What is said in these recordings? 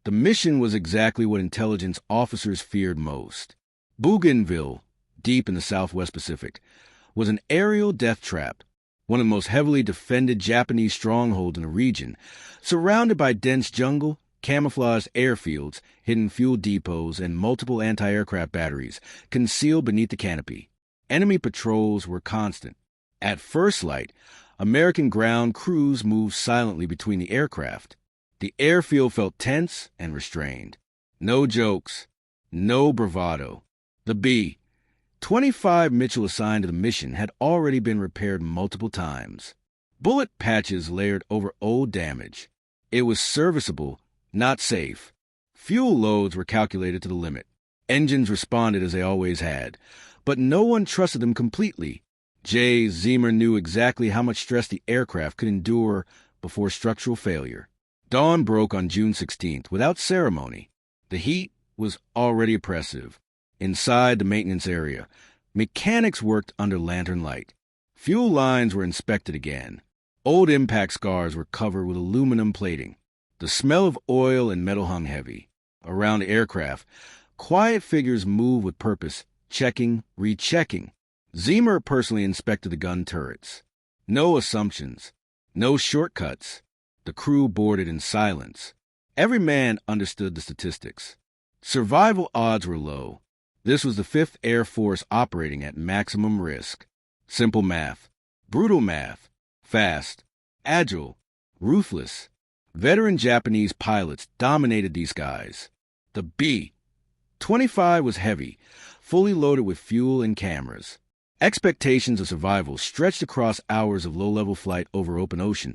The mission was exactly what intelligence officers feared most. Bougainville, deep in the Southwest Pacific, was an aerial death trap, one of the most heavily defended Japanese strongholds in the region, surrounded by dense jungle, camouflaged airfields, hidden fuel depots, and multiple anti-aircraft batteries concealed beneath the canopy. Enemy patrols were constant. At first light, American ground crews moved silently between the aircraft. The airfield felt tense and restrained. No jokes, no bravado. The B-25 Mitchell assigned to the mission had already been repaired multiple times. Bullet patches layered over old damage. It was serviceable, not safe. Fuel loads were calculated to the limit. Engines responded as they always had, but no one trusted them completely. Zeamer knew exactly how much stress the aircraft could endure before structural failure. Dawn broke on June 16th without ceremony. The heat was already oppressive. Inside the maintenance area, mechanics worked under lantern light. Fuel lines were inspected again. Old impact scars were covered with aluminum plating. The smell of oil and metal hung heavy. Around the aircraft, quiet figures moved with purpose, checking, rechecking. Zeamer personally inspected the gun turrets. No assumptions, no shortcuts. The crew boarded in silence. Every man understood the statistics. Survival odds were low. This was the 5th Air Force operating at maximum risk. Simple math. Brutal math. Fast. Agile. Ruthless. Veteran Japanese pilots dominated these skies. The B-25 was heavy, fully loaded with fuel and cameras. Expectations of survival stretched across hours of low-level flight over open ocean,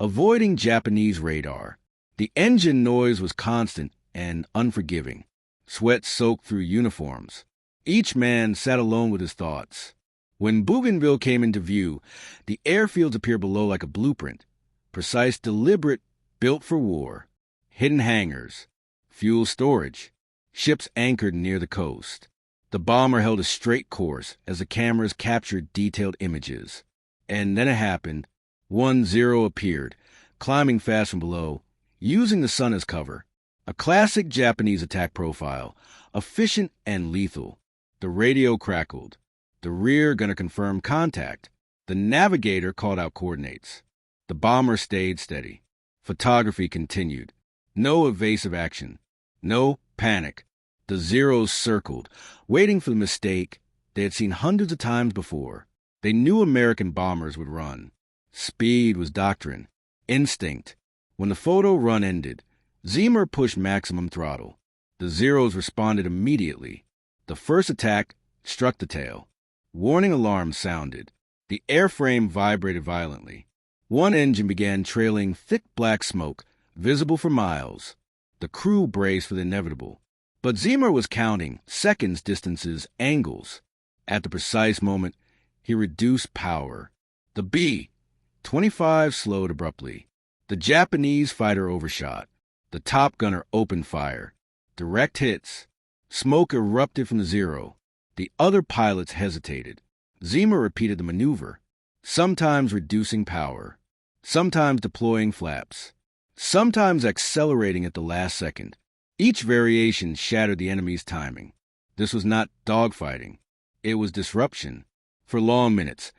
avoiding Japanese radar. The engine noise was constant and unforgiving. Sweat soaked through uniforms. Each man sat alone with his thoughts. When Bougainville came into view, the airfields appeared below like a blueprint. Precise, deliberate, built for war. Hidden hangars. Fuel storage. Ships anchored near the coast. The bomber held a straight course as the cameras captured detailed images. And then it happened. 1-0 appeared, climbing fast from below, using the sun as cover. A classic Japanese attack profile, efficient and lethal. The radio crackled. The rear gunner confirmed contact. The navigator called out coordinates. The bomber stayed steady. Photography continued. No evasive action. No panic. The Zeros circled, waiting for the mistake they had seen hundreds of times before. They knew American bombers would run. Speed was doctrine. Instinct. When the photo run ended, Zeamer pushed maximum throttle. The Zeros responded immediately. The first attack struck the tail. Warning alarms sounded. The airframe vibrated violently. One engine began trailing thick black smoke, visible for miles. The crew braced for the inevitable. But Zeamer was counting seconds, distances, angles. At the precise moment, he reduced power. The B-25 slowed abruptly. The Japanese fighter overshot. The top gunner opened fire. Direct hits. Smoke erupted from the Zero. The other pilots hesitated. Zeamer repeated the maneuver, sometimes reducing power, sometimes deploying flaps, sometimes accelerating at the last second. Each variation shattered the enemy's timing. This was not dogfighting. It was disruption. For long minutes,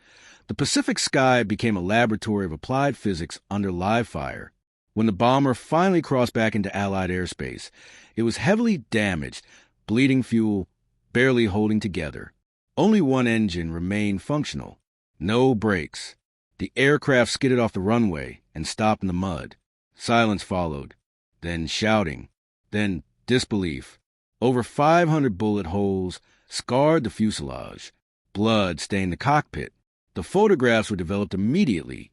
the Pacific sky became a laboratory of applied physics under live fire. When the bomber finally crossed back into Allied airspace, it was heavily damaged, bleeding fuel, barely holding together. Only one engine remained functional. No brakes. The aircraft skidded off the runway and stopped in the mud. Silence followed. Then shouting. Then disbelief. Over 500 bullet holes scarred the fuselage. Blood stained the cockpit. The photographs were developed immediately.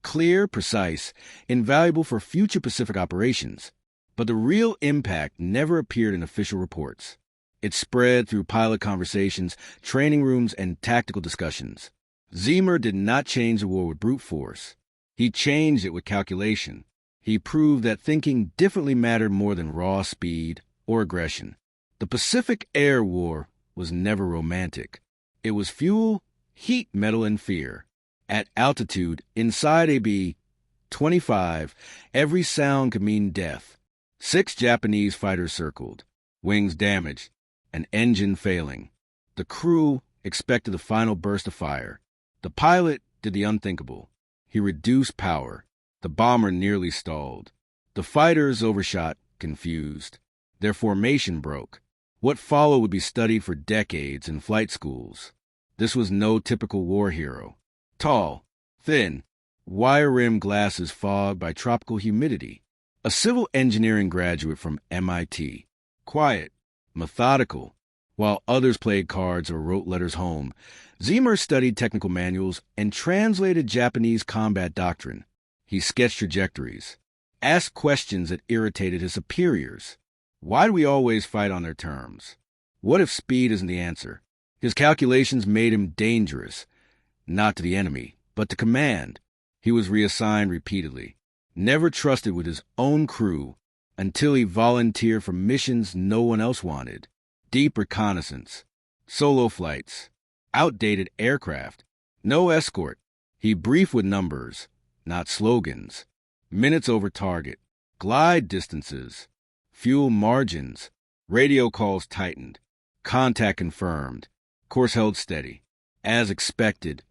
Clear, precise, invaluable for future Pacific operations. But the real impact never appeared in official reports. It spread through pilot conversations, training rooms, and tactical discussions. Zeamer did not change the war with brute force. He changed it with calculation. He proved that thinking differently mattered more than raw speed or aggression. The Pacific Air War was never romantic. It was fuel, heat, metal, and fear. At altitude, inside a B-25, every sound could mean death. 6 Japanese fighters circled, wings damaged, an engine failing. The crew expected the final burst of fire. The pilot did the unthinkable. He reduced power. The bomber nearly stalled. The fighters overshot, confused. Their formation broke. What followed would be studied for decades in flight schools. This was no typical war hero. Tall, thin, wire-rimmed glasses fogged by tropical humidity. A civil engineering graduate from MIT. Quiet, methodical. While others played cards or wrote letters home, Zeamer studied technical manuals and translated Japanese combat doctrine. He sketched trajectories, asked questions that irritated his superiors. Why do we always fight on their terms? What if speed isn't the answer? His calculations made him dangerous, not to the enemy, but to command. He was reassigned repeatedly, never trusted with his own crew until he volunteered for missions no one else wanted. Deep reconnaissance, solo flights, outdated aircraft, no escort. He briefed with numbers, not slogans. Minutes over target, glide distances, fuel margins, radio calls tightened, contact confirmed, course held steady. As expected,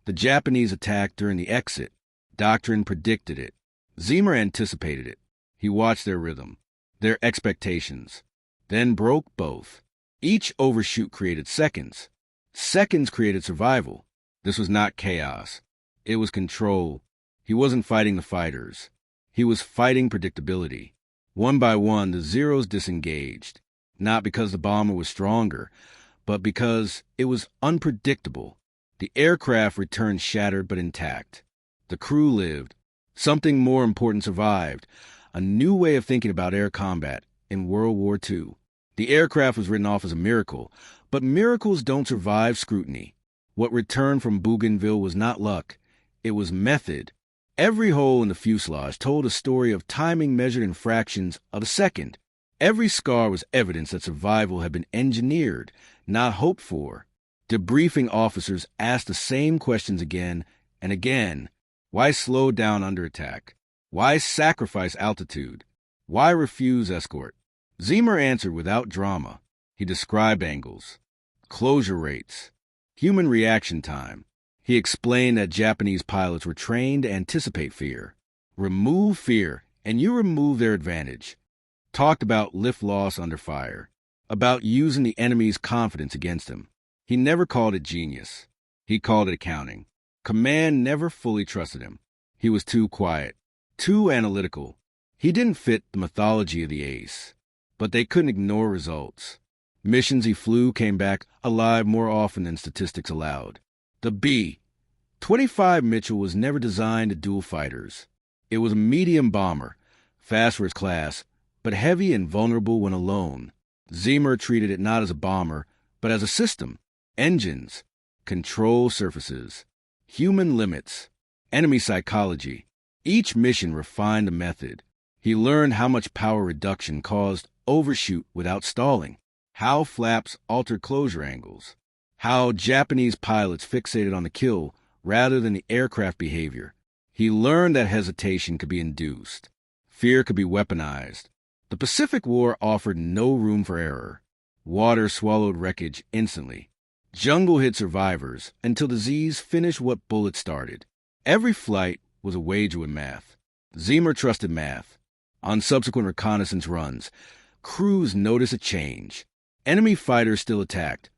the Japanese attacked during the exit. Doctrine predicted it. Zeamer anticipated it. He watched their rhythm, their expectations, then broke both. Each overshoot created seconds. Seconds created survival. This was not chaos. It was control. He wasn't fighting the fighters. He was fighting predictability. One by one, the Zeros disengaged, not because the bomber was stronger, but because it was unpredictable. The aircraft returned shattered but intact. The crew lived. Something more important survived, a new way of thinking about air combat in World War II. The aircraft was written off as a miracle, but miracles don't survive scrutiny. What returned from Bougainville was not luck. It was method. Every hole in the fuselage told a story of timing measured in fractions of a second. Every scar was evidence that survival had been engineered, not hoped for. Debriefing officers asked the same questions again and again. Why slow down under attack? Why sacrifice altitude? Why refuse escort? Zeamer answered without drama. He described angles, closure rates, human reaction time. He explained that Japanese pilots were trained to anticipate fear. Remove fear, and you remove their advantage. Talked about lift loss under fire, about using the enemy's confidence against him. He never called it genius. He called it accounting. Command never fully trusted him. He was too quiet, too analytical. He didn't fit the mythology of the ace, but they couldn't ignore results. Missions he flew came back alive more often than statistics allowed. The B-25 Mitchell was never designed to duel fighters. It was a medium bomber, fast for its class, but heavy and vulnerable when alone. Zeamer treated it not as a bomber, but as a system. Engines, control surfaces, human limits, enemy psychology. Each mission refined the method. He learned how much power reduction caused overshoot without stalling, how flaps altered closure angles, how Japanese pilots fixated on the kill rather than the aircraft behavior. He learned that hesitation could be induced. Fear could be weaponized. The Pacific War offered no room for error. Water swallowed wreckage instantly. Jungle hid survivors until the Z's finished what bullets started. Every flight was a wager with math. Zeamer trusted math. On subsequent reconnaissance runs, crews noticed a change. Enemy fighters still attacked,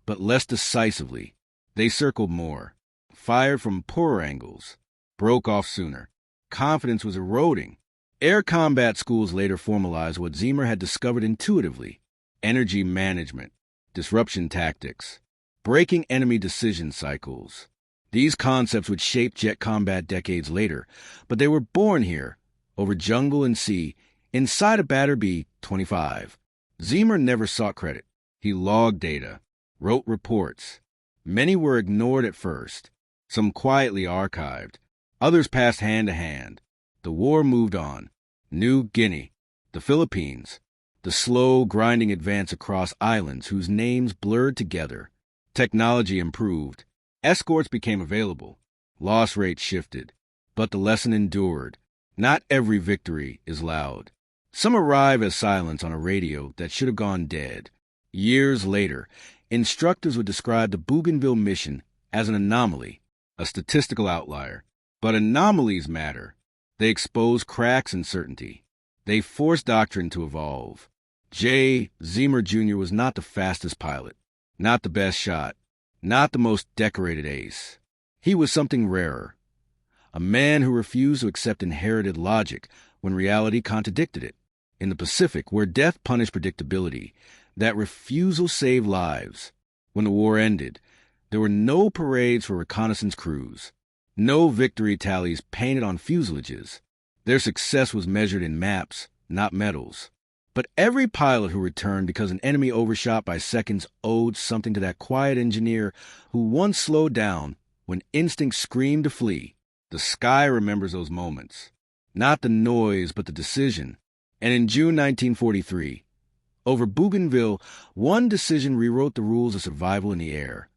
but less decisively. They circled more, fired from poorer angles, broke off sooner. Confidence was eroding. Air combat schools later formalized what Zeamer had discovered intuitively: energy management, disruption tactics, breaking enemy decision cycles. These concepts would shape jet combat decades later, but they were born here, over jungle and sea, inside a battered B-25. Zeamer never sought credit. He logged data, wrote reports. Many were ignored at first, some quietly archived. Others passed hand to hand. The war moved on. New Guinea, the Philippines, the slow, grinding advance across islands whose names blurred together. Technology improved. Escorts became available. Loss rates shifted. But the lesson endured. Not every victory is loud. Some arrive as silence on a radio that should have gone dead. Years later, instructors would describe the Bougainville mission as an anomaly, a statistical outlier. But anomalies matter. They expose cracks in certainty. They force doctrine to evolve. Zeamer Jr. was not the fastest pilot, not the best shot, not the most decorated ace. He was something rarer. A man who refused to accept inherited logic when reality contradicted it. In the Pacific, where death punished predictability, that refusal saved lives. When the war ended, there were no parades for reconnaissance crews, no victory tallies painted on fuselages. Their success was measured in maps, not medals. But every pilot who returned because an enemy overshot by seconds owed something to that quiet engineer who once slowed down when instinct screamed to flee. The sky remembers those moments. Not the noise, but the decision. And in June 1943, over Bougainville, one decision rewrote the rules of survival in the air.